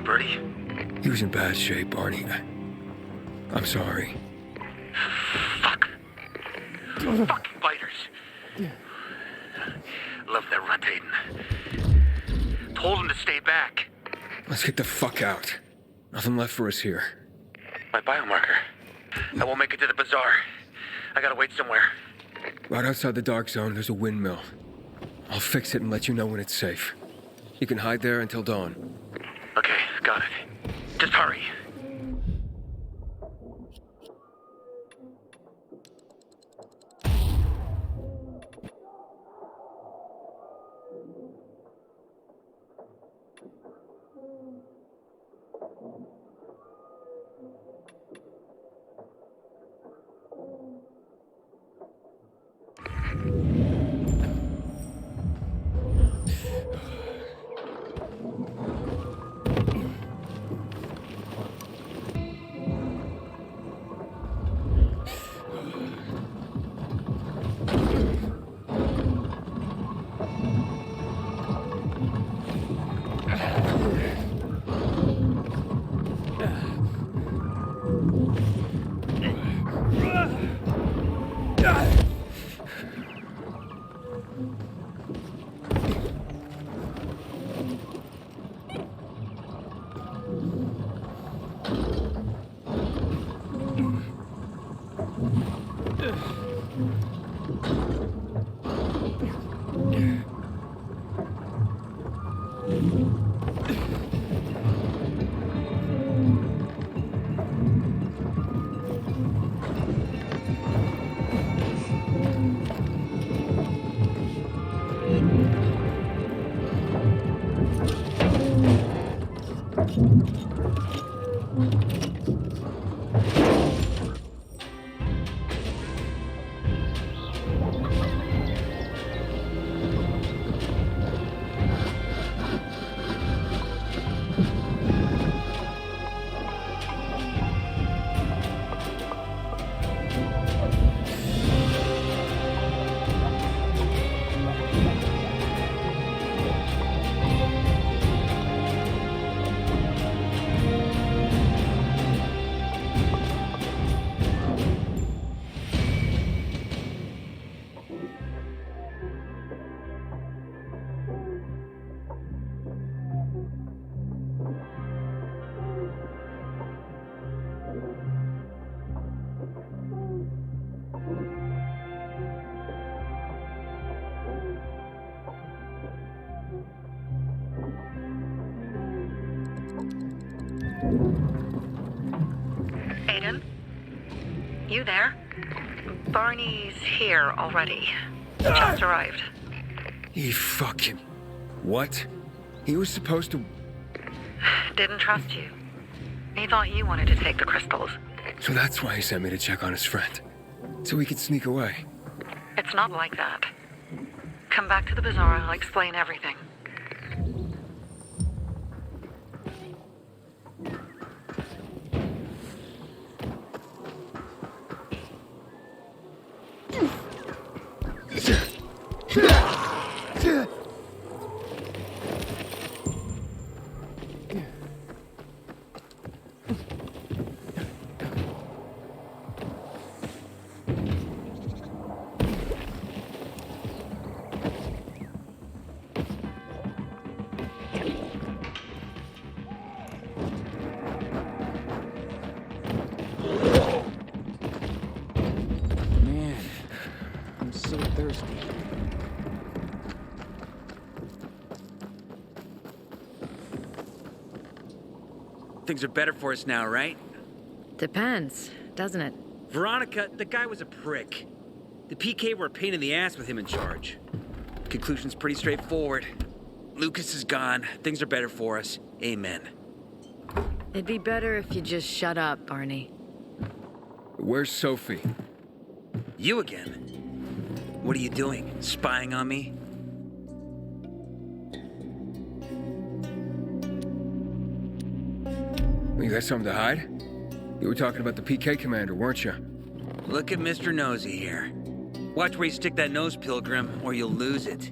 that, Birdie? He was in bad shape, Barney. I'm sorry. Fuck. Fucking biters. Love that runt, Aiden. Told him to stay back. Let's get the fuck out. Nothing left for us here. My biomarker. I won't make it to the bazaar. I gotta wait somewhere. Right outside the dark zone, there's a windmill. I'll fix it and let you know when it's safe. You can hide there until dawn. Okay, got it. Just hurry. Aidan? You there? Barney's here already. Just arrived. He fucking... What? He was supposed to... Didn't trust you. He thought you wanted to take the crystals. So that's why he sent me to check on his friend. So he could sneak away. It's not like that. Come back to the bazaar and I'll explain everything. Things are better for us now, right? Depends, doesn't it? Veronica, the guy was a prick. The PK were a pain in the ass with him in charge. Conclusion's pretty straightforward. Lucas is gone. Things are better for us. Amen. It'd be better if you just shut up, Barney. Where's Sophie? You again? What are you doing? Spying on me? You got something to hide? You were talking about the PK commander, weren't you? Look at Mr. Nosy here. Watch where you stick that nose, Pilgrim, or you'll lose it.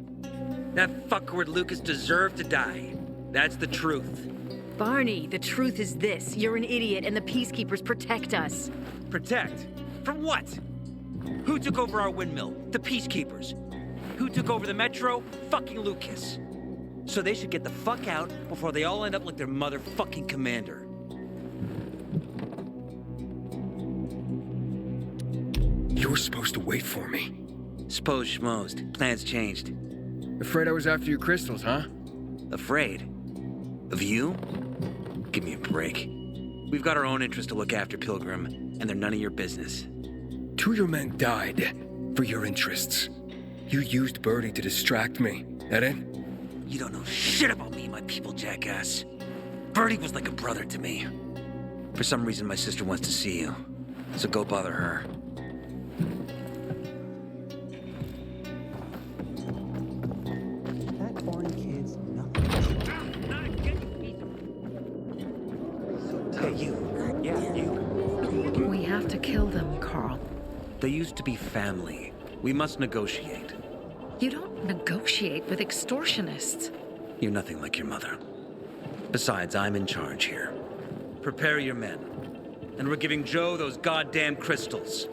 That fucker with Lucas deserved to die. That's the truth. Barney, the truth is this. You're an idiot and the Peacekeepers protect us. Protect? From what? Who took over our windmill? The Peacekeepers. Who took over the metro? Fucking Lucas. So they should get the fuck out before they all end up like their motherfucking commander. You were supposed to wait for me. Suppose schmoes. Plans changed. Afraid I was after your crystals, huh? Afraid? Of you? Give me a break. We've got our own interests to look after, Pilgrim, and they're none of your business. 2 of your men died for your interests. You used Birdie to distract me. That it? You don't know shit about me and my people, jackass. Birdie was like a brother to me. For some reason, my sister wants to see you. So go bother her. That foreign kid's nothing. Hey, you. Yeah, you. We have to kill them, Carl. They used to be family. We must negotiate. You don't negotiate with extortionists. You're nothing like your mother. Besides, I'm in charge here. Prepare your men. And we're giving Joe those goddamn crystals.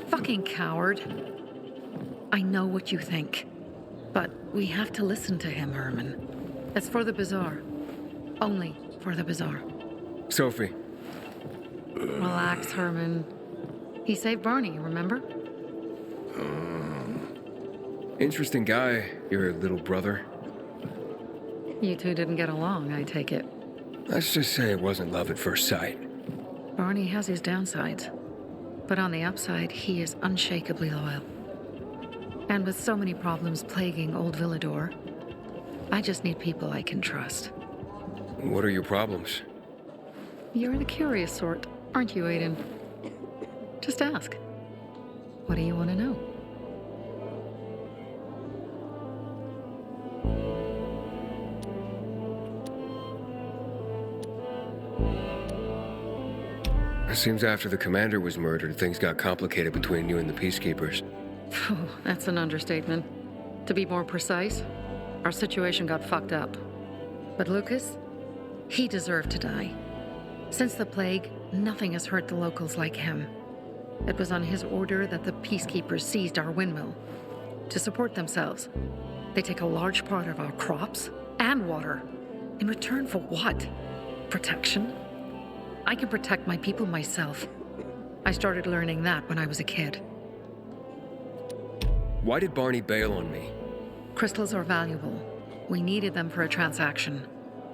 Fucking coward. I know what you think. But we have to listen to him, Herman. It's for the bazaar. Only for the bazaar. Sophie. Relax, Herman. He saved Barney, remember? Interesting guy, your little brother. You two didn't get along, I take it. Let's just say it wasn't love at first sight. Barney has his downsides. But on the upside, he is unshakably loyal. And with so many problems plaguing old Villador, I just need people I can trust. What are your problems? You're the curious sort, aren't you, Aiden? Just ask. What do you want to know? It seems after the commander was murdered, things got complicated between you and the Peacekeepers. Oh, that's an understatement. To be more precise, our situation got fucked up. But Lucas, he deserved to die. Since the plague, nothing has hurt the locals like him. It was on his order that the Peacekeepers seized our windmill. To support themselves, they take a large part of our crops and water. In return for what? Protection? I can protect my people myself. I started learning that when I was a kid. Why did Barney bail on me? Crystals are valuable. We needed them for a transaction.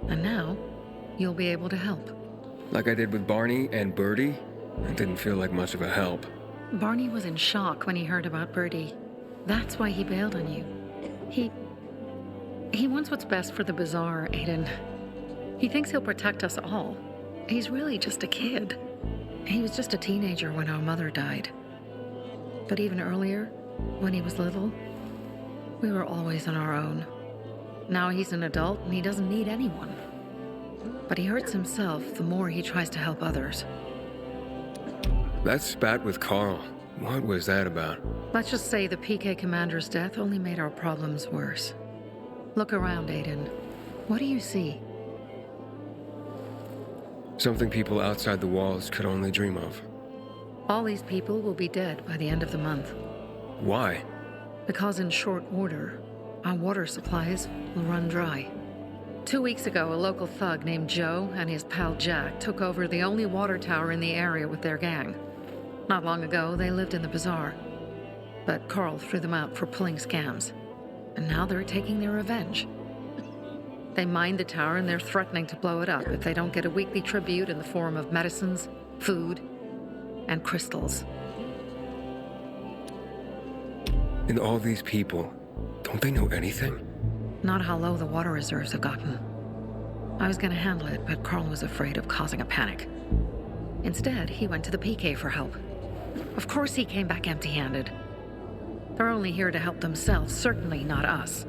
And now, you'll be able to help. Like I did with Barney and Birdie? It didn't feel like much of a help. Barney was in shock when he heard about Birdie. That's why he bailed on you. He wants what's best for the bazaar, Aiden. He thinks he'll protect us all. He's really just a kid. He was just a teenager when our mother died. But even earlier, when he was little, we were always on our own. Now he's an adult and he doesn't need anyone. But he hurts himself the more he tries to help others. That spat with Carl, what was that about? Let's just say the PK commander's death only made our problems worse. Look around, Aidan. What do you see? Something people outside the walls could only dream of. All these people will be dead by the end of the month. Why? Because in short order, our water supplies will run dry. 2 weeks ago, a local thug named Joe and his pal Jack took over the only water tower in the area with their gang. Not long ago, they lived in the bazaar. But Carl threw them out for pulling scams. And now they're taking their revenge. They mined the tower and they're threatening to blow it up if they don't get a weekly tribute in the form of medicines, food, and crystals. And all these people, don't they know anything? Not how low the water reserves have gotten. I was going to handle it, but Carl was afraid of causing a panic. Instead, he went to the PK for help. Of course he came back empty-handed. They're only here to help themselves, certainly not us.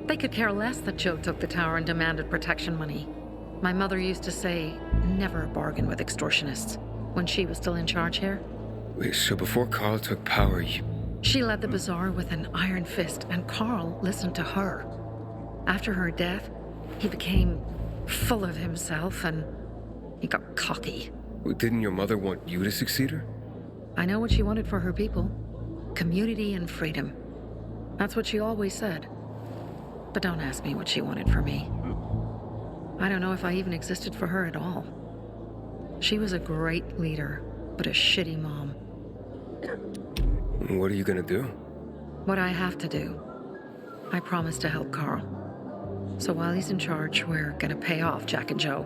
They could care less that Joe took the tower and demanded protection money. My mother used to say, never bargain with extortionists, when she was still in charge here. Wait, so before Carl took power, She led the bazaar with an iron fist, and Carl listened to her. After her death, he became full of himself and he got cocky. Well, didn't your mother want you to succeed her? I know what she wanted for her people. Community and freedom. That's what she always said. But don't ask me what she wanted for me. I don't know if I even existed for her at all. She was a great leader, but a shitty mom. What are you gonna do? What I have to do. I promised to help Carl. So while he's in charge, we're gonna pay off Jack and Joe.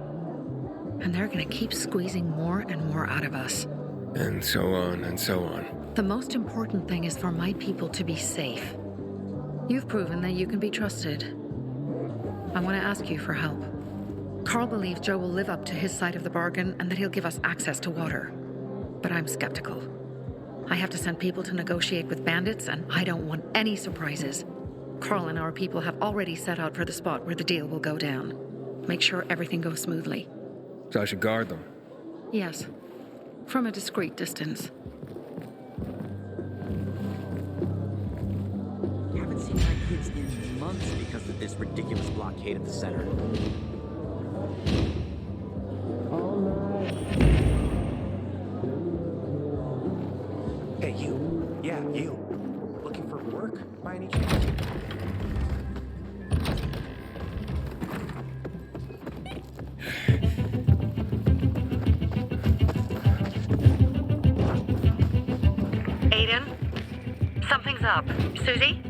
And they're gonna keep squeezing more and more out of us. And so on and so on. The most important thing is for my people to be safe. You've proven that you can be trusted. I want to ask you for help. Carl believes Joe will live up to his side of the bargain and that he'll give us access to water. But I'm skeptical. I have to send people to negotiate with bandits, and I don't want any surprises. Carl and our people have already set out for the spot where the deal will go down. Make sure everything goes smoothly. So I should guard them. Yes. From a discreet distance. Haven't seen my kids in months because of this ridiculous blockade at the center. Hey, you. Yeah, you. Looking for work by any chance? Aiden? Something's up. Susie?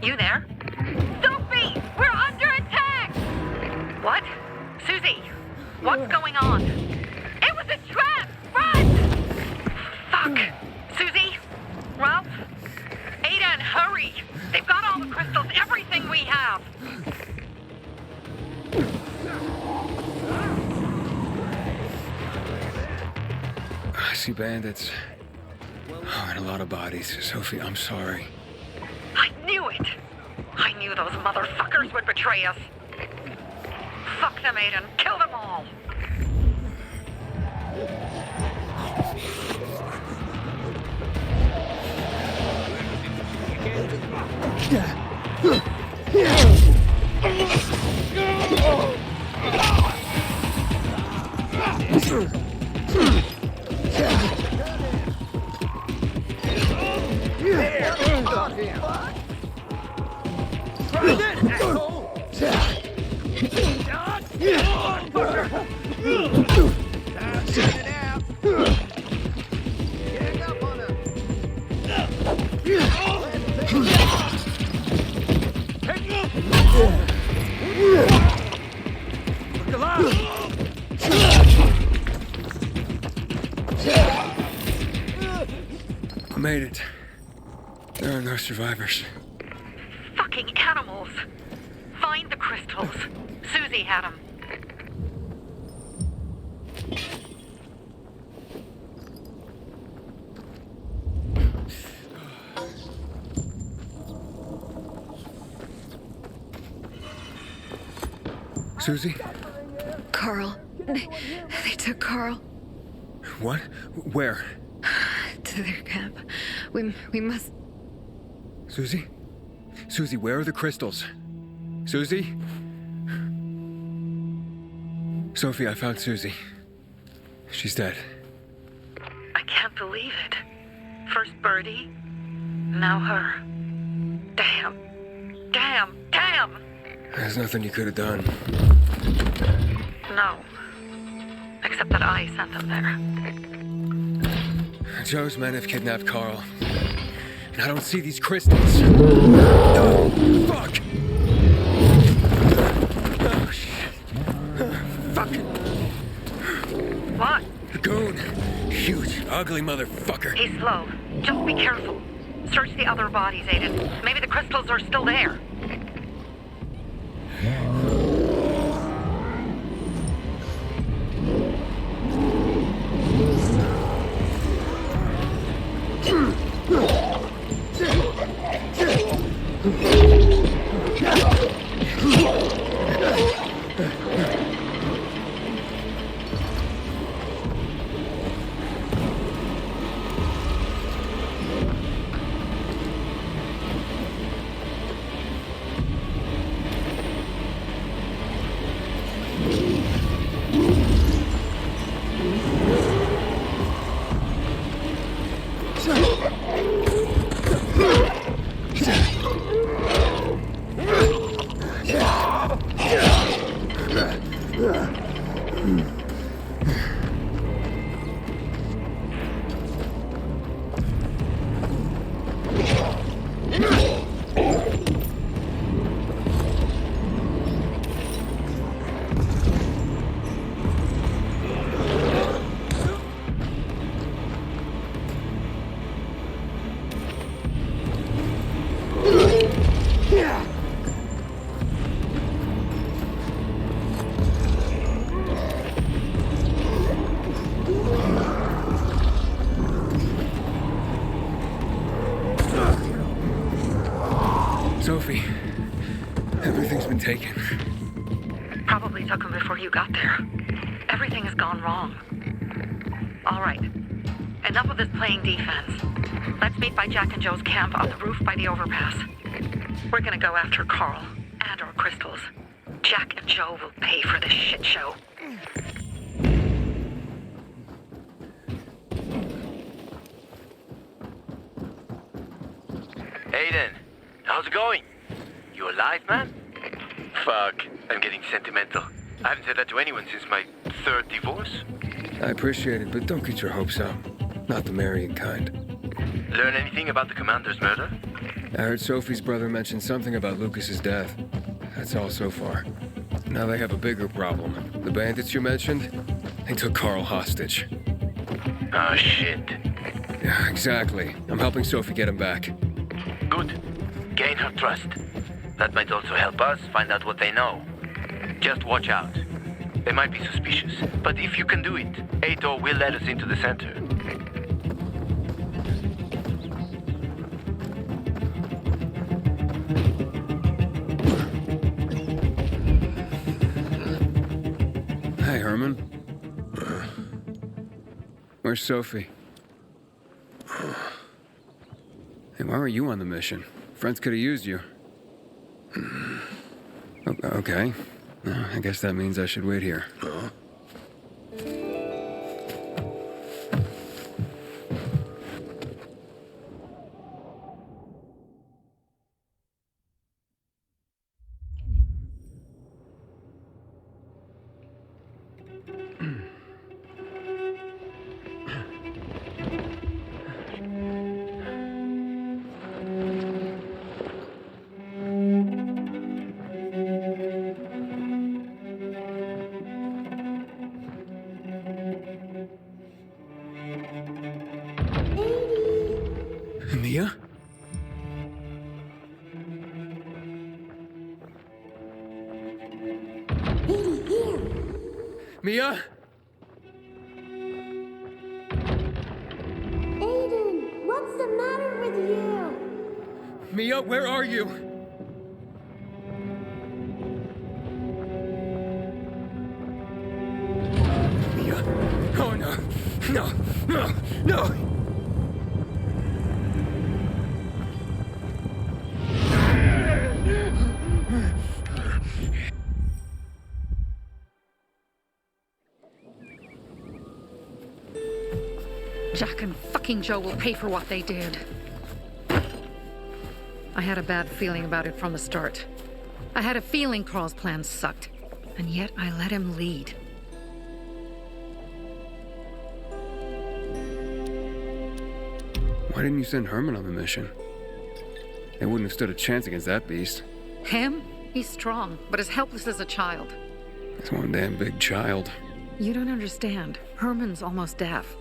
You there? Sophie! We're under attack! What? Susie? What's going on? It was a trap! Run! Fuck! Susie? Ralph? Aidan, hurry! They've got all the crystals, everything we have! I see bandits. Oh, and a lot of bodies. Sophie, I'm sorry. I knew it! I knew those motherfuckers would betray us. Fuck them, Aidan. Kill them all! I made it. There are no survivors. Fucking animals! Find the crystals. Susie had them. Susie? Carl. They took Carl What? Where? to their camp. We must... Susie? Susie, where are the crystals? Susie? Sophie, I found Susie. She's dead. I can't believe it. First Birdie, now her. Damn. Damn. Damn! There's nothing you could have done. No. Except that I sent them there. Joe's men have kidnapped Carl. And I don't see these crystals. No! Fuck! Oh, shit. Fuck! What? The goon. Huge, ugly motherfucker. He's slow. Just be careful. Search the other bodies, Aiden. Maybe the crystals are still there. Sophie, everything's been taken. Probably took him before you got there. Everything has gone wrong. All right. Enough of this playing defense. Let's meet by Jack and Joe's camp on the roof by the overpass. We're gonna go after Carl and our crystals. Jack and Joe will pay for this shit show. Aiden, how's it going? You alive, man? Fuck, I'm getting sentimental. I haven't said that to anyone since my third divorce. I appreciate it, but don't get your hopes up. Not the marrying kind. Learn anything about the commander's murder? I heard Sophie's brother mention something about Lucas's death. That's all so far. Now they have a bigger problem. The bandits you mentioned, they took Carl hostage. Oh, shit. Yeah, exactly. I'm helping Sophie get him back. Good. Gain her trust. That might also help us find out what they know. Just watch out. They might be suspicious, but if you can do it, Aitor will let us into the center. Hey, Herman. Where's Sophie? Hey, why were you on the mission? Friends could have used you. Okay. I guess that means I should wait here. Mia? Mia? Aiden, what's the matter with you? Mia, where are you? Mia? Oh no! No! No! No! Jack and fucking Joe will pay for what they did. I had a bad feeling about it from the start. I had a feeling Carl's plan sucked, and yet I let him lead. Why didn't you send Herman on the mission? They wouldn't have stood a chance against that beast. Him? He's strong, but as helpless as a child. He's one damn big child. You don't understand. Herman's almost deaf.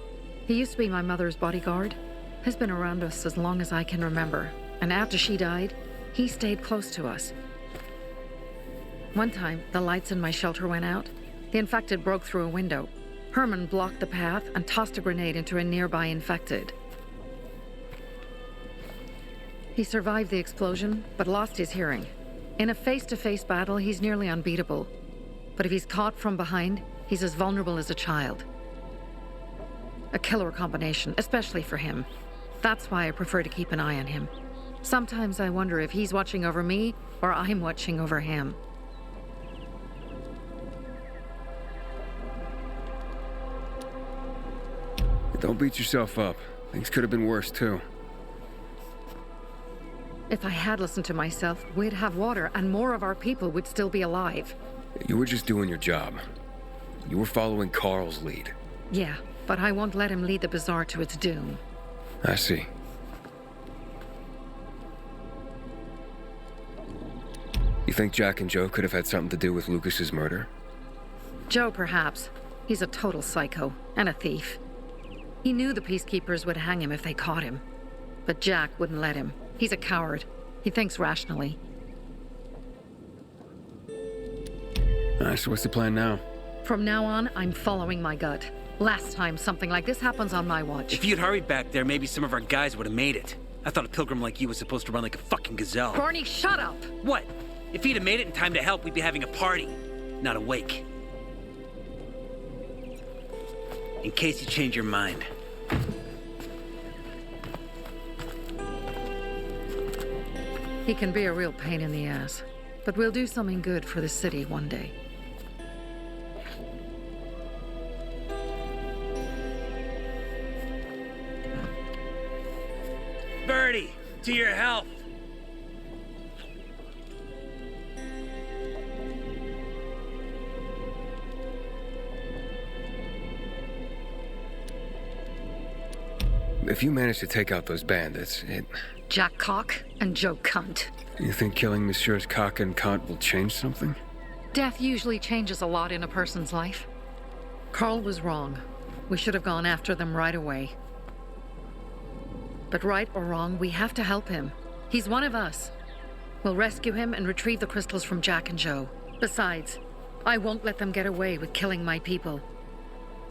He used to be my mother's bodyguard. He's been around us as long as I can remember. And after she died, he stayed close to us. One time, the lights in my shelter went out. The infected broke through a window. Herman blocked the path and tossed a grenade into a nearby infected. He survived the explosion, but lost his hearing. In a face-to-face battle, he's nearly unbeatable. But if he's caught from behind, he's as vulnerable as a child. A killer combination, especially for him. That's why I prefer to keep an eye on him. Sometimes I wonder if he's watching over me or I'm watching over him. Don't beat yourself up. Things could have been worse, too. If I had listened to myself, we'd have water and more of our people would still be alive. You were just doing your job. You were following Carl's lead. Yeah, but I won't let him lead the bazaar to its doom. I see. You think Jack and Joe could have had something to do with Lucas's murder? Joe, perhaps. He's a total psycho and a thief. He knew the peacekeepers would hang him if they caught him. But Jack wouldn't let him. He's a coward. He thinks rationally. So what's the plan now? From now on, I'm following my gut. Last time something like this happens on my watch. If you'd hurried back there, maybe some of our guys would have made it. I thought a pilgrim like you was supposed to run like a fucking gazelle. Barney, shut up! What? If he'd have made it in time to help, we'd be having a party, not a wake. In case you change your mind. He can be a real pain in the ass. But we'll do something good for the city one day. Birdie, to your health. If you manage to take out those bandits, Jack Cock and Joe Cunt. You think killing Messieurs Cock and Cunt will change something? Death usually changes a lot in a person's life. Carl was wrong. We should have gone after them right away. But right or wrong, we have to help him. He's one of us. We'll rescue him and retrieve the crystals from Jack and Joe. Besides, I won't let them get away with killing my people.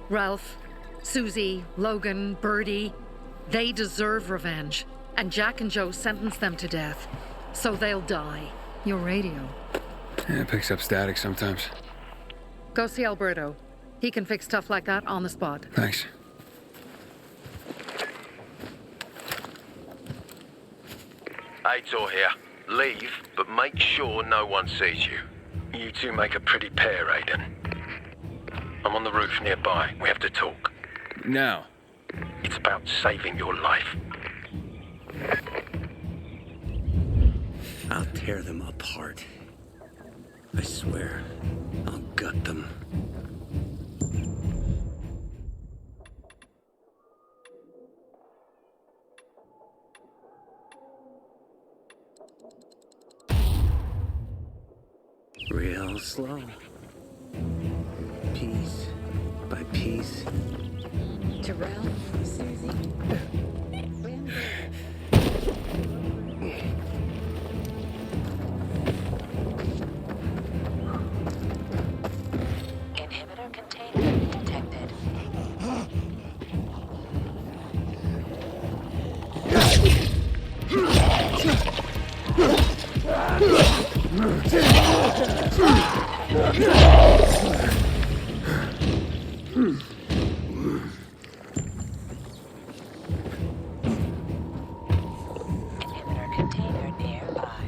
Ralph, Susie, Logan, Birdie, they deserve revenge. And Jack and Joe sentenced them to death. So they'll die. Your radio. Yeah, it picks up static sometimes. Go see Alberto. He can fix stuff like that on the spot. Thanks. Aidan here. Leave, but make sure no one sees you. You two make a pretty pair, Aiden. I'm on the roof nearby. We have to talk. Now. It's about saving your life. I'll tear them apart. I swear, I'll gut them. Real slow. Piece by piece. Terrell, Susie. Inhibitor container detected. Inhibitor container nearby.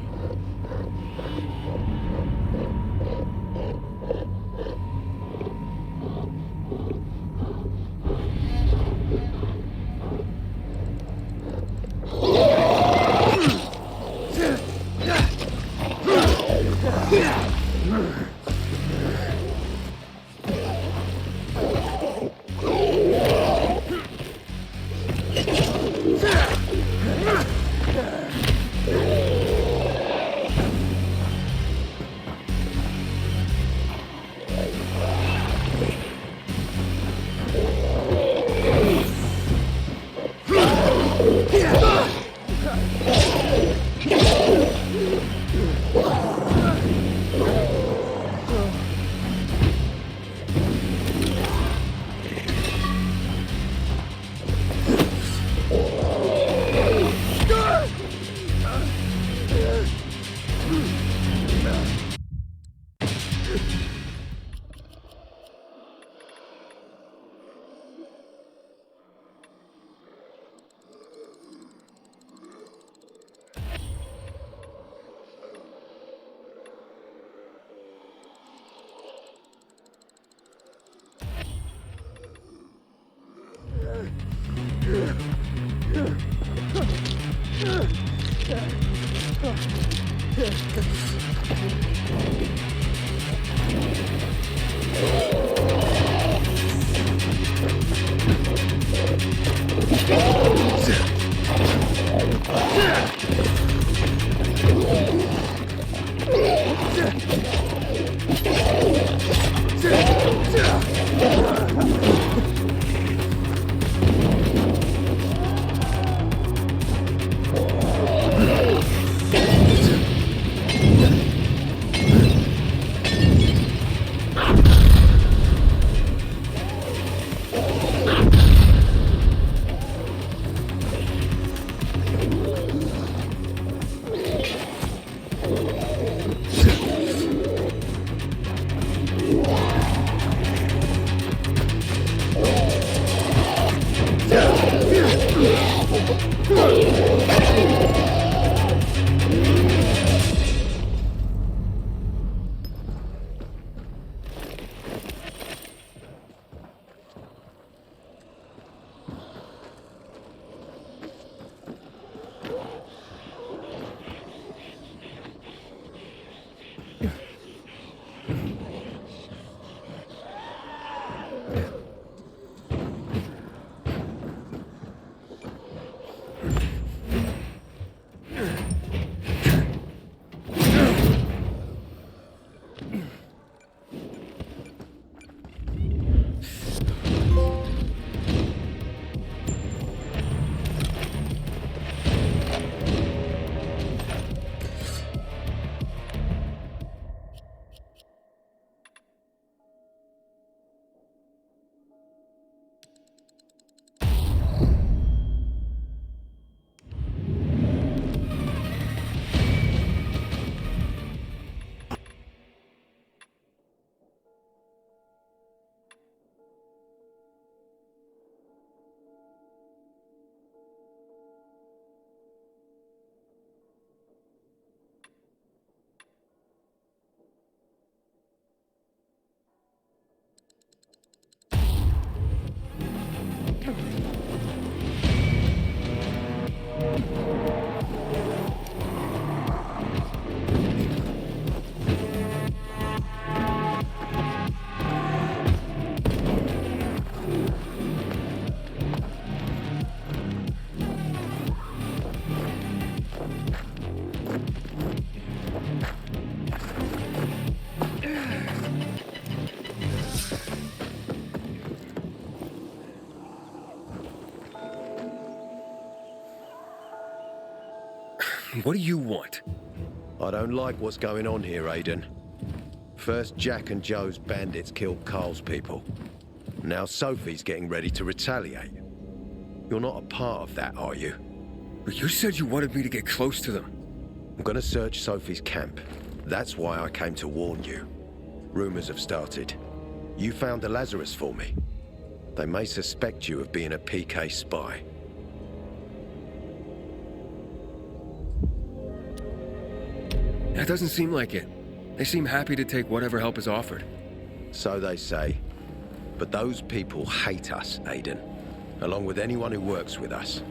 What do you want? I don't like what's going on here, Aidan. First, Jack and Joe's bandits killed Carl's people. Now Sophie's getting ready to retaliate. You're not a part of that, are you? But you said you wanted me to get close to them. I'm gonna search Sophie's camp. That's why I came to warn you. Rumors have started. You found the Lazarus for me. They may suspect you of being a PK spy. That doesn't seem like it. They seem happy to take whatever help is offered. So they say. But those people hate us, Aidan, along with anyone who works with us.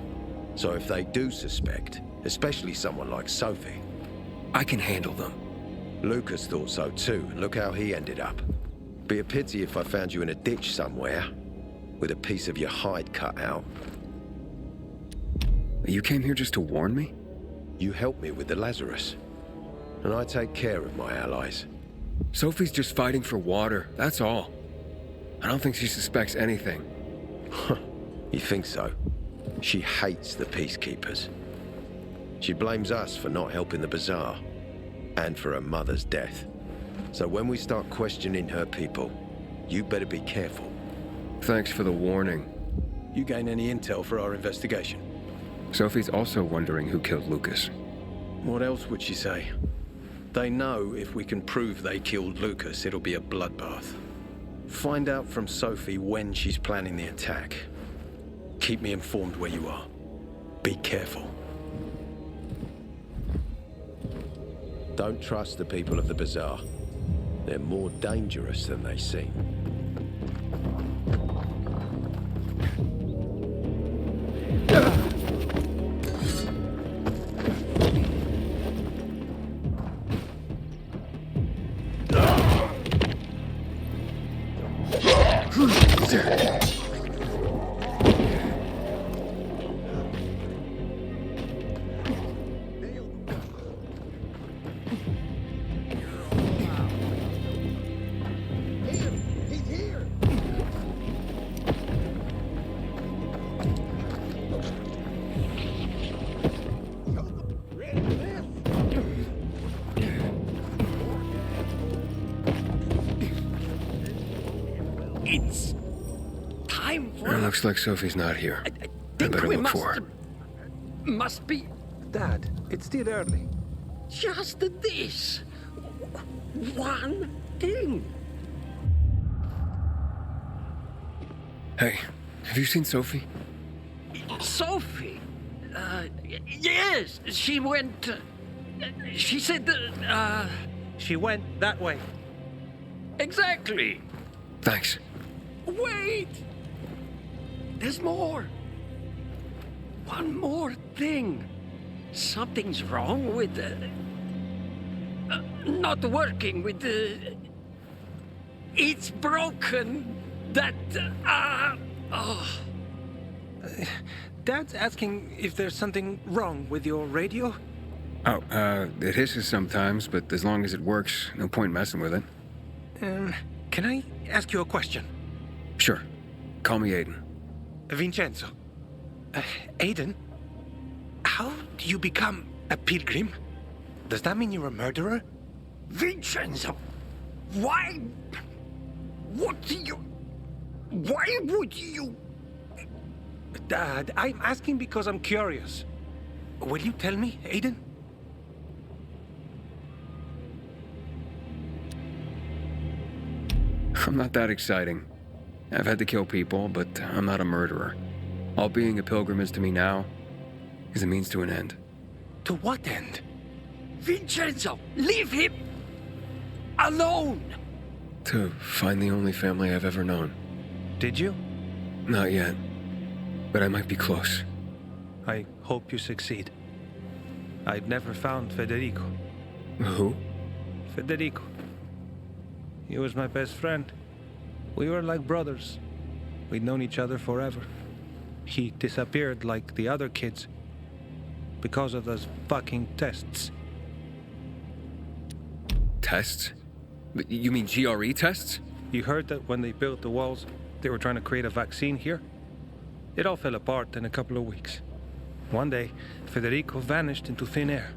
So if they do suspect, especially someone like Sophie... I can handle them. Lucas thought so too, and look how he ended up. Be a pity if I found you in a ditch somewhere, with a piece of your hide cut out. You came here just to warn me? You helped me with the Lazarus, and I take care of my allies. Sophie's just fighting for water, that's all. I don't think she suspects anything. You think so? She hates the peacekeepers. She blames us for not helping the bazaar, and for her mother's death. So when we start questioning her people, you better be careful. Thanks for the warning. You gain any intel for our investigation? Sophie's also wondering who killed Lucas. What else would she say? They know if we can prove they killed Lucas, it'll be a bloodbath. Find out from Sophie when she's planning the attack. Keep me informed where you are. Be careful. Don't trust the people of the bazaar. They're more dangerous than they seem. It's time for... It looks like Sophie's not here. I I think better we look for her. must be Dad, it's still early. just this. One thing. Hey, have you seen Sophie? Sophie. Yes, she went... she said that, She went that way. exactly. Thanks. Wait! There's more. One more thing. Something's wrong with not working with the... It's broken. That, oh. Dad's asking if there's something wrong with your radio? Oh, it hisses sometimes, but as long as it works, no point messing with it. Can I ask you a question? Sure. Call me Aiden. Vincenzo. Aiden? How do you become a pilgrim? Does that mean you're a murderer? Vincenzo! Why? What do you... Why would you... Dad, I'm asking because I'm curious. Will you tell me, Aiden? I'm not that exciting. I've had to kill people, but I'm not a murderer. All being a pilgrim is to me now is a means to an end. To what end? Vincenzo, leave him alone! To find the only family I've ever known. Did you? Not yet, but I might be close. I hope you succeed. I'd never found Federico. Who? Federico. He was my best friend. We were like brothers. We'd known each other forever. He disappeared like the other kids because of those fucking tests. Tests? You mean GRE tests? You heard that when they built the walls, they were trying to create a vaccine here? It all fell apart in a couple of weeks. One day, Federico vanished into thin air.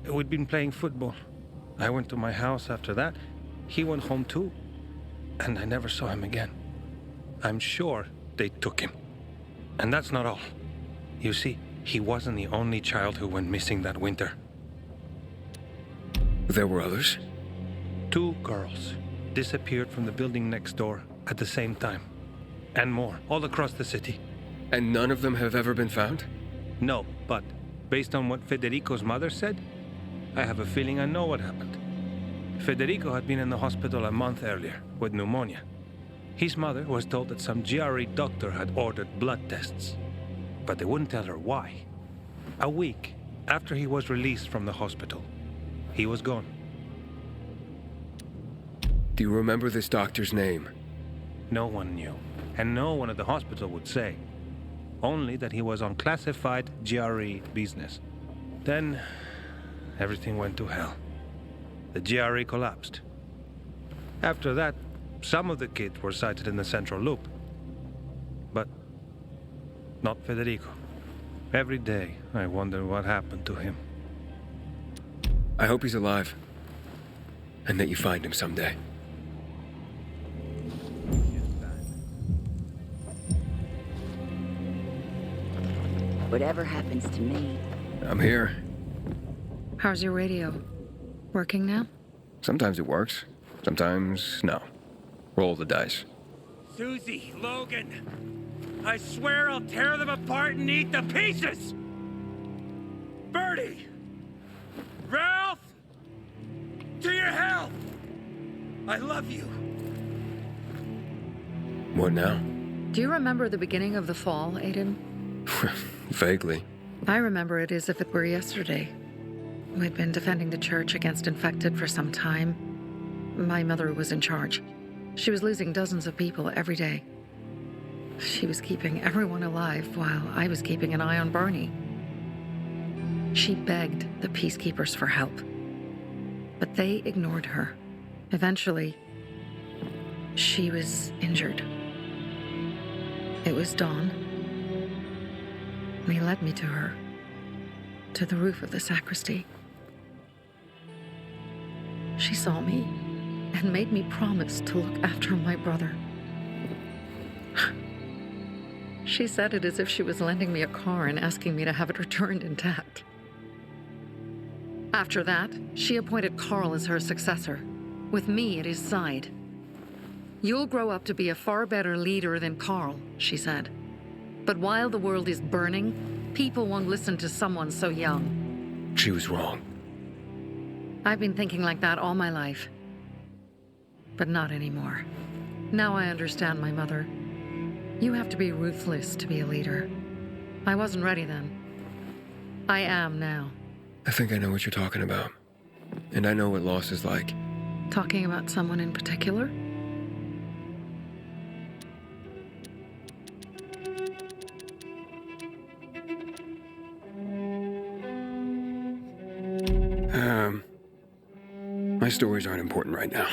We'd been playing football. I went to my house after that. He went home too. And I never saw him again. I'm sure they took him. And that's not all. You see, he wasn't the only child who went missing that winter. There were others? 2 girls disappeared from the building next door at the same time. And more, all across the city. And none of them have ever been found? No, but based on what Federico's mother said, I have a feeling I know what happened. Federico had been in the hospital a month earlier with pneumonia. His mother was told that some GRE doctor had ordered blood tests, but they wouldn't tell her why. A week after he was released from the hospital, he was gone. Do you remember this doctor's name? No one knew, and no one at the hospital would say. Only that he was on classified GRE business. Then, everything went to hell. The GRE collapsed. After that, some of the kids were sighted in the central loop. But not Federico. Every day, I wonder what happened to him. I hope he's alive. And that you find him someday. Whatever happens to me. I'm here. How's your radio? Working now? Sometimes it works. Sometimes no. Roll the dice. Susie, Logan, I swear I'll tear them apart and eat the pieces! Bertie! Ralph! To your health! I love you. What now? Do you remember the beginning of the fall, Aiden? Vaguely. I remember it as if it were yesterday. We'd been defending the church against infected for some time. My mother was in charge. She was losing dozens of people every day. She was keeping everyone alive while I was keeping an eye on Barney. She begged the peacekeepers for help, but they ignored her. Eventually, she was injured. It was dawn. He led me to her, to the roof of the sacristy. She saw me and made me promise to look after my brother. She said it as if she was lending me a car and asking me to have it returned intact. After that, she appointed Carl as her successor, with me at his side. You'll grow up to be a far better leader than Carl, she said. But while the world is burning, people won't listen to someone so young. She was wrong. I've been thinking like that all my life. But not anymore. Now I understand my mother. You have to be ruthless to be a leader. I wasn't ready then. I am now. I think I know what you're talking about. And I know what loss is like. Talking about someone in particular? My stories aren't important right now.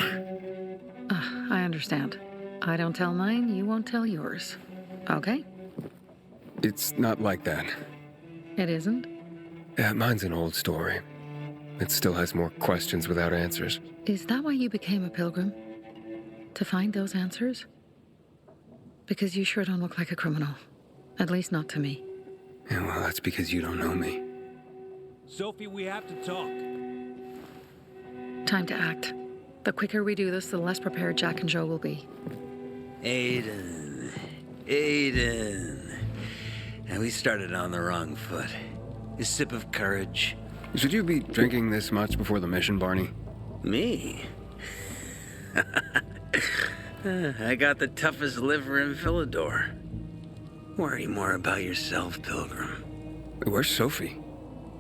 I understand. I don't tell mine, you won't tell yours. Okay? It's not like that. It isn't? Yeah, mine's an old story. It still has more questions without answers. Is that why you became a pilgrim? To find those answers? Because you sure don't look like a criminal. At least not to me. Yeah, well, that's because you don't know me. Sophie, we have to talk. Time to act. The quicker we do this, the less prepared Jack and Joe will be. Aiden. And we started on the wrong foot. A sip of courage. Should you be drinking this much before the mission, Barney? Me? I got the toughest liver in Philidor. Worry more about yourself, Pilgrim. Where's Sophie?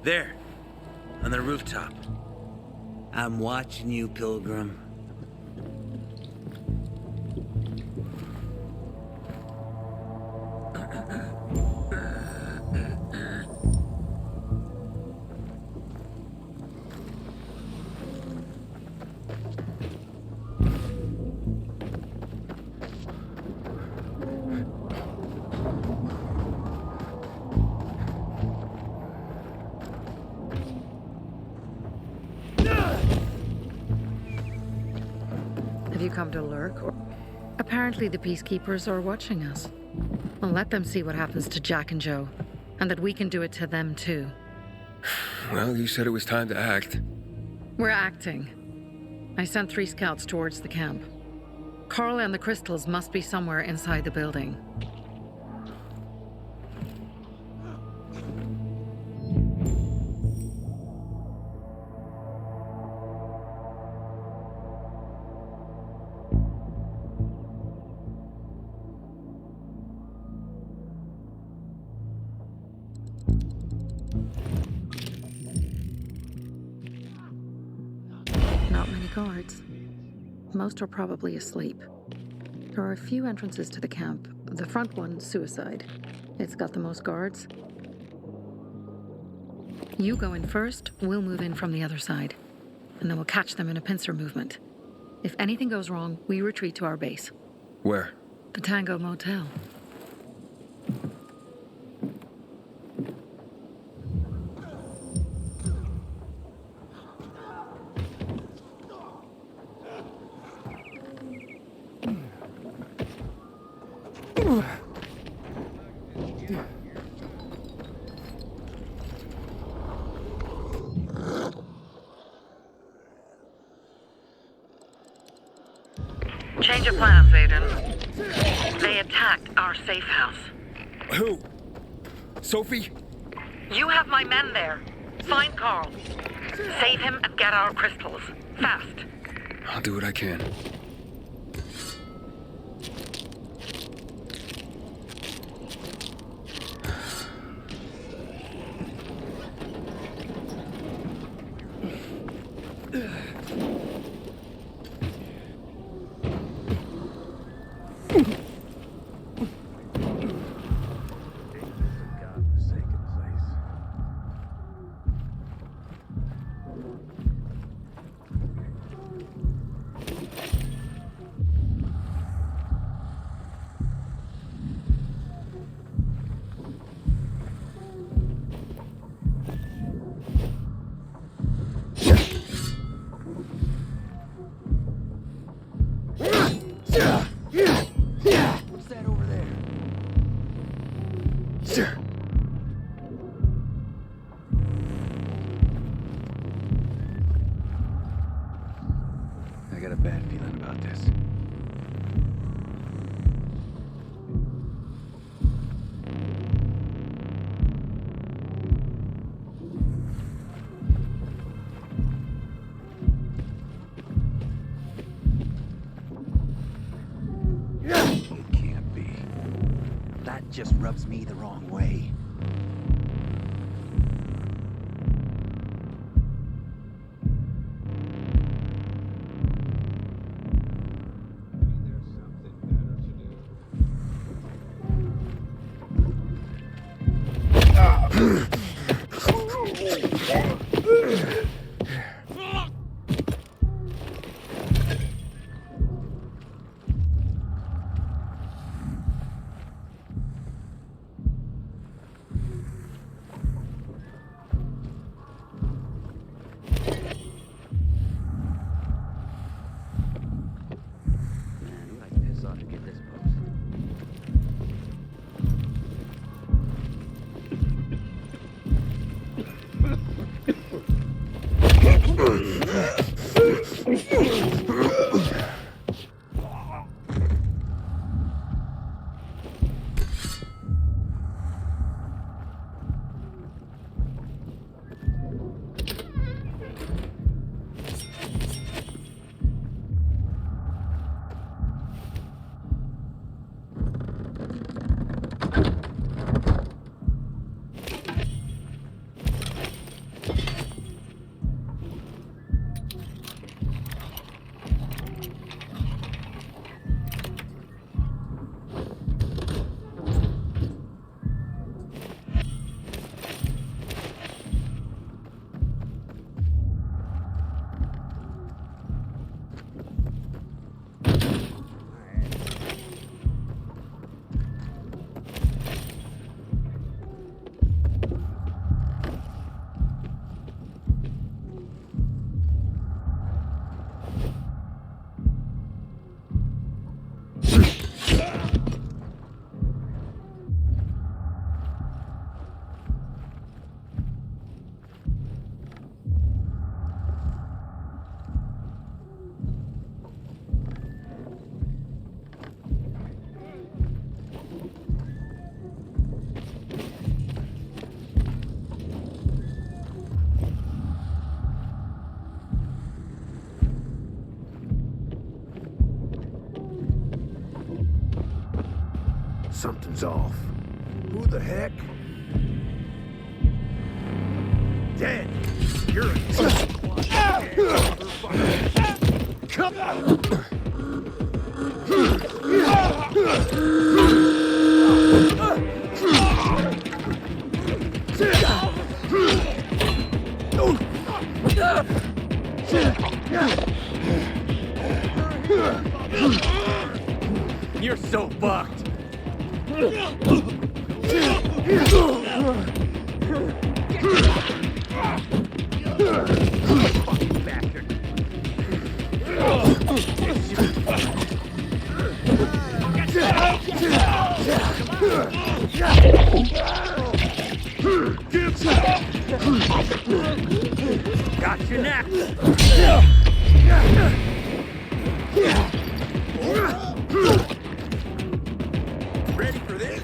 There, on the rooftop. I'm watching you, Pilgrim. come to lurk, or... Apparently the Peacekeepers are watching us. Well, let them see what happens to Jack and Joe, and that we can do it to them too. Well, you said it was time to act. We're acting. I sent 3 scouts towards the camp. Carl and the crystals must be somewhere inside the building. Not many guards. Most are probably asleep. There are a few entrances to the camp. The front one, suicide. It's got the most guards. You go in first, we'll move in from the other side. And then we'll catch them in a pincer movement. If anything goes wrong, we retreat to our base. Where? The Tango Motel. Change of plans, Aiden. They attacked our safe house. Who? Sophie? You have my men there. Find Carl. Save him and get our crystals. Fast. I'll do what I can. What's that over there? I got a bad feeling about this. It can't be. That just rubs me the wrong way. Something's off. Who the heck? Dead! You're a Come on! You're so fucked. Got your neck! Ready for this?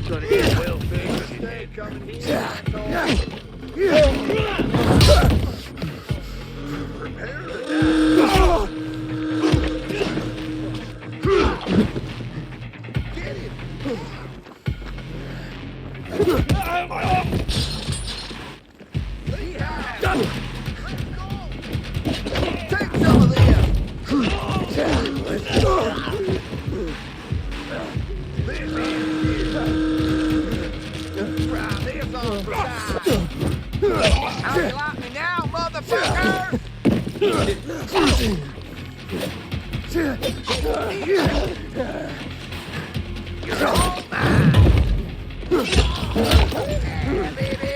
gonna get well fixed. Stay coming here. Prepare to die. Get him! Take some of this! Try this on for time. How you like me now, motherfucker? You're all mine. Yeah, baby.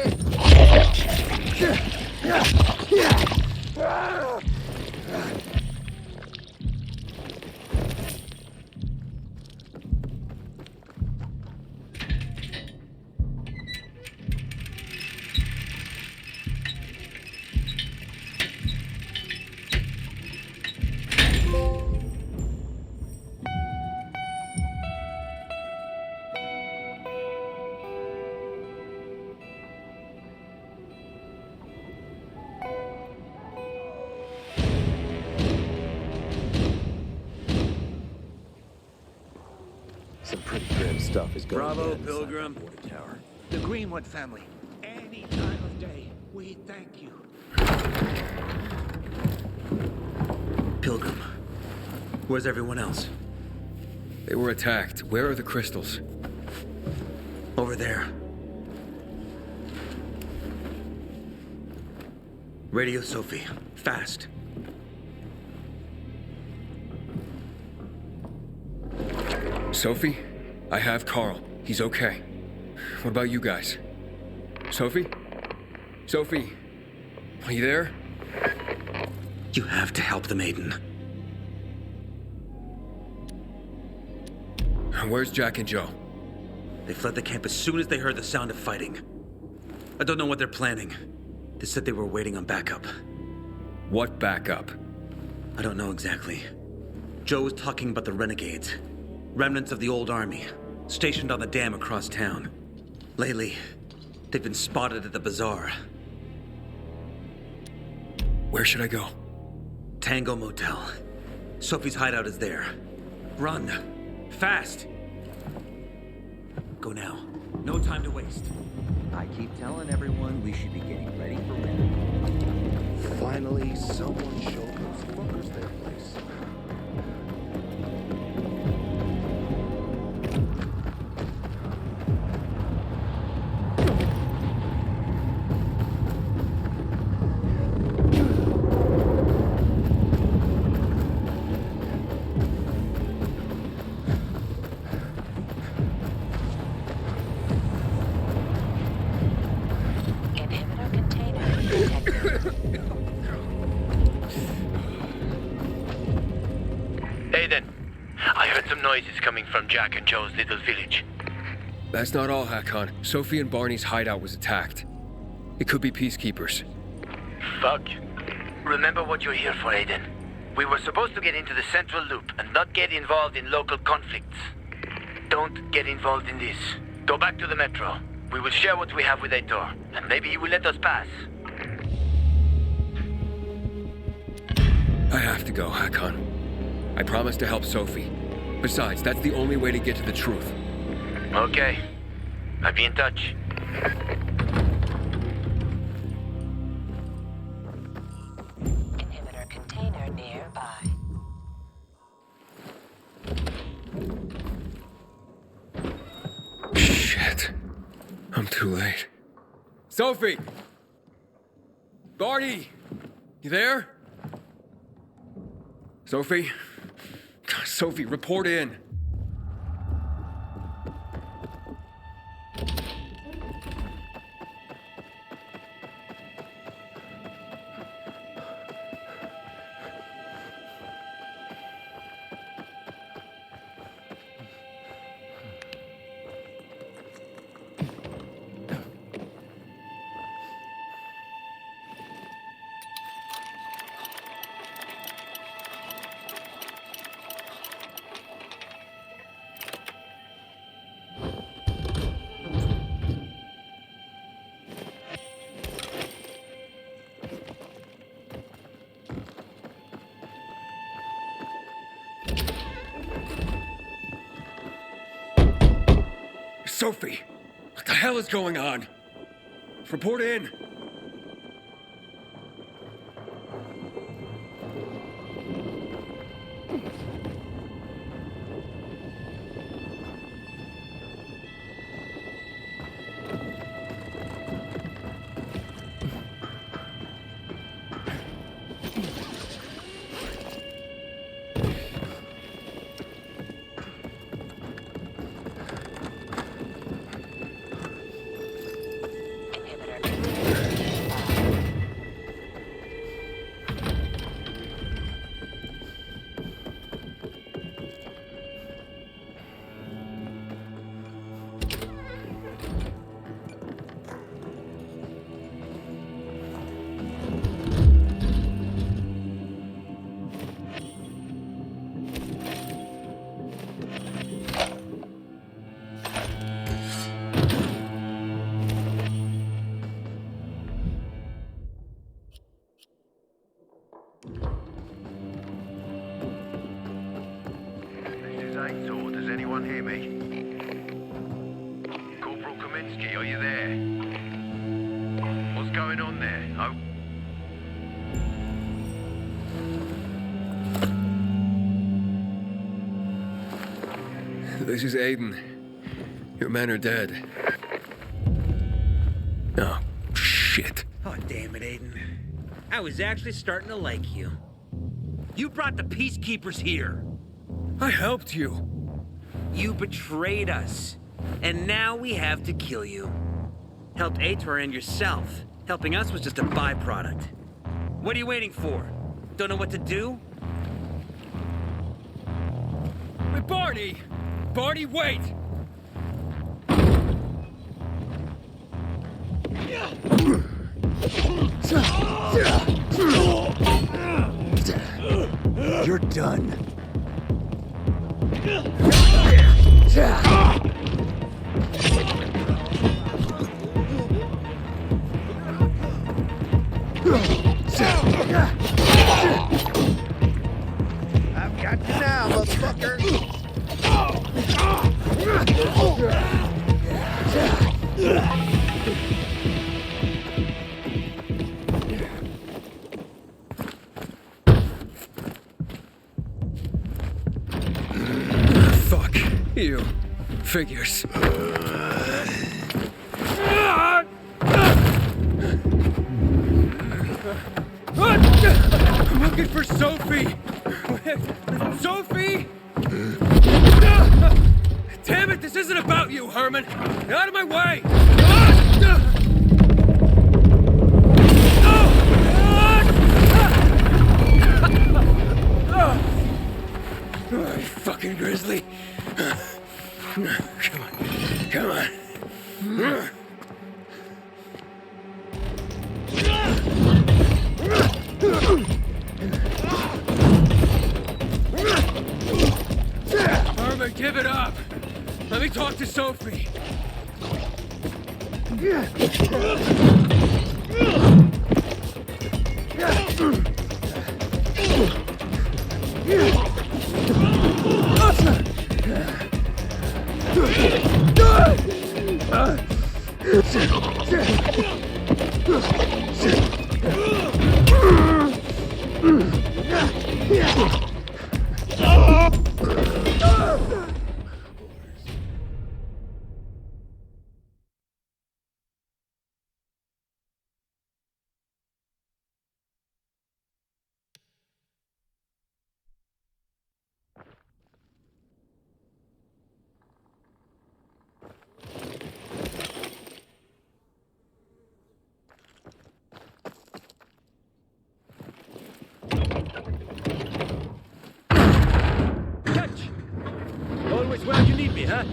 Some pretty grim stuff is going Bravo, on. Pilgrim. Water tower. The Greenwood family. Any time of day, we thank you. Pilgrim. Where's everyone else? They were attacked. Where are the crystals? Over there. Radio Sophie. Fast. Sophie? I have Carl. He's okay. What about you guys? Sophie? Sophie? Are you there? You have to help them, Aiden. Where's Jack and Joe? They fled the camp as soon as they heard the sound of fighting. I don't know what they're planning. They said they were waiting on backup. What backup? I don't know exactly. Joe was talking about the renegades. Remnants of the old army, stationed on the dam across town. Lately, they've been spotted at the bazaar. Where should I go? Tango Motel. Sophie's hideout is there. Run. Fast. Go now. No time to waste. I keep telling everyone we should be getting ready for winter. Finally, someone showed those fuckers their place. Aidan, I heard some noises coming from Jack and Joe's little village. That's not all, Hakon. Sophie and Barney's hideout was attacked. It could be peacekeepers. Fuck. Remember what you're here for, Aidan. We were supposed to get into the central loop and not get involved in local conflicts. Don't get involved in this. Go back to the metro. We will share what we have with Aitor, and maybe he will let us pass. I have to go, Hakon. I promised to help Sophie. Besides, that's the only way to get to the truth. Okay. I'll be in touch. Inhibitor container nearby. Shit. I'm too late. Sophie! Barney! You there? Sophie? Sophie, report in. Sophie! What the hell is going on? Report in! Does anyone hear me? Corporal Kaminsky, are you there? What's going on there? This is Aiden. Your men are dead. Oh, shit. Oh, damn it, Aiden. I was actually starting to like you. You brought the peacekeepers here. I helped you. You betrayed us. And now we have to kill you. Helped Aitor and yourself. Helping us was just a byproduct. What are you waiting for? Don't know what to do? Wait, Barney! Barney, wait! You're done. I've got you now, motherfucker. Fuck you. Figures. I'm looking for Sophie! Sophie! Damn it, this isn't about you, Herman! Get out of my way! You fucking grizzly! Come on, come on. Herman, give it up! Let me talk to Sophie! Always where you need me, huh?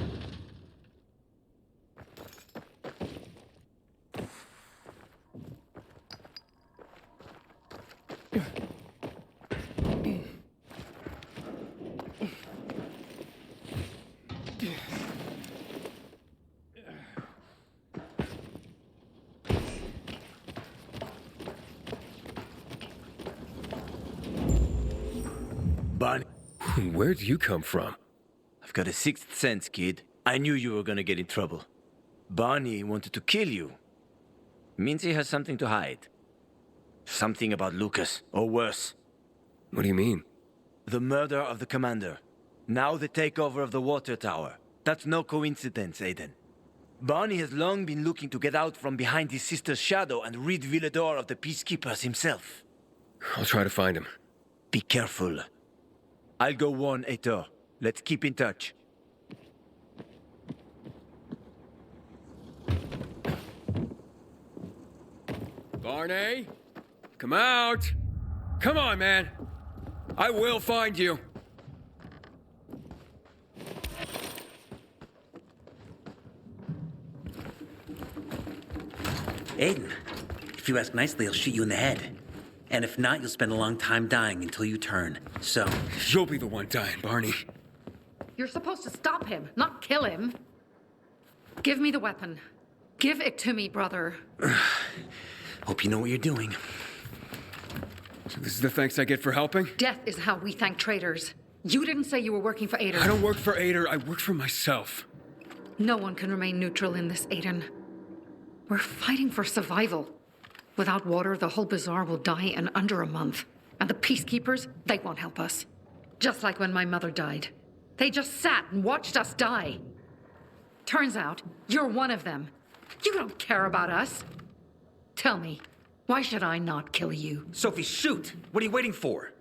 Barney. Where'd you come from? I've got a sixth sense, kid. I knew you were gonna get in trouble. Barney wanted to kill you. Means he has something to hide. Something about Lucas, or worse. What do you mean? The murder of the commander. Now the takeover of the water tower. That's no coincidence, Aiden. Barney has long been looking to get out from behind his sister's shadow and rid Villador of the Peacekeepers himself. I'll try to find him. Be careful. I'll go warn Aitor. Let's keep in touch. Barney? Come out! Come on, man! I will find you! Aiden, if you ask nicely, I'll shoot you in the head. And if not, you'll spend a long time dying until you turn. So... You'll be the one dying, Barney. You're supposed to stop him, not kill him. Give me the weapon. Give it to me, brother. Hope you know what you're doing. So this is the thanks I get for helping? Death is how we thank traitors. You didn't say you were working for Aidan. I don't work for Aidan, I work for myself. No one can remain neutral in this, Aidan. We're fighting for survival. Without water, the whole bazaar will die in under a month. And the peacekeepers, they won't help us. Just like when my mother died. They just sat and watched us die. Turns out, you're one of them. You don't care about us. Tell me, why should I not kill you? Sophie, shoot! What are you waiting for?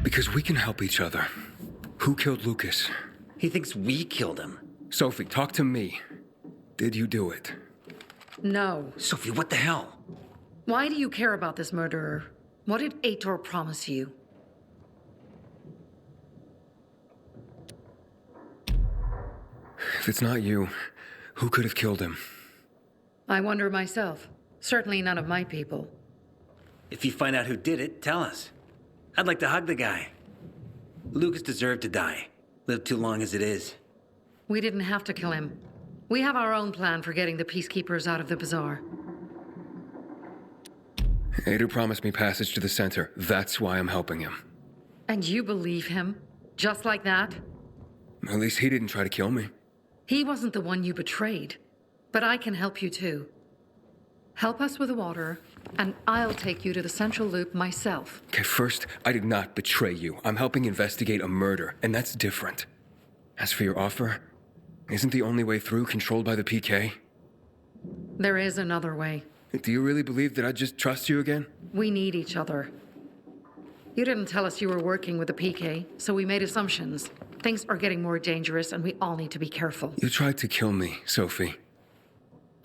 Because we can help each other. Who killed Lucas? He thinks we killed him. Sophie, talk to me. Did you do it? No. Sophie, what the hell? Why do you care about this murderer? What did Aitor promise you? If it's not you, who could have killed him? I wonder myself. Certainly none of my people. If you find out who did it, tell us. I'd like to hug the guy. Lucas deserved to die. Lived too long as it is. We didn't have to kill him. We have our own plan for getting the peacekeepers out of the bazaar. Aidan promised me passage to the center. That's why I'm helping him. And you believe him? Just like that? At least he didn't try to kill me. He wasn't the one you betrayed. But I can help you too. Help us with the water, and I'll take you to the central loop myself. Okay, first, I did not betray you. I'm helping investigate a murder, and that's different. As for your offer, isn't the only way through controlled by the PK? There is another way. Do you really believe that I'd just trust you again? We need each other. You didn't tell us you were working with the PK, so we made assumptions. Things are getting more dangerous, and we all need to be careful. You tried to kill me, Sophie.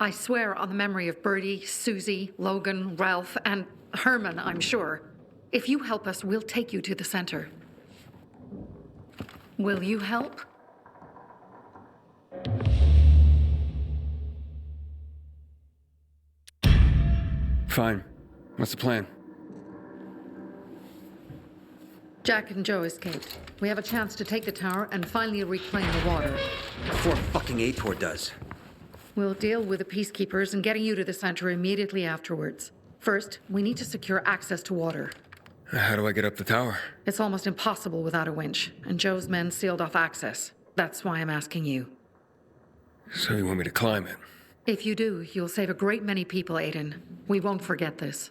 I swear on the memory of Birdie, Susie, Logan, Ralph, and Herman, I'm sure. If you help us, we'll take you to the center. Will you help? Fine. What's the plan? Jack and Joe escaped. We have a chance to take the tower and finally reclaim the water. Before fucking Aitor does. We'll deal with the peacekeepers and getting you to the center immediately afterwards. First, we need to secure access to water. How do I get up the tower? It's almost impossible without a winch, and Joe's men sealed off access. That's why I'm asking you. So you want me to climb it? If you do, you'll save a great many people, Aidan. We won't forget this.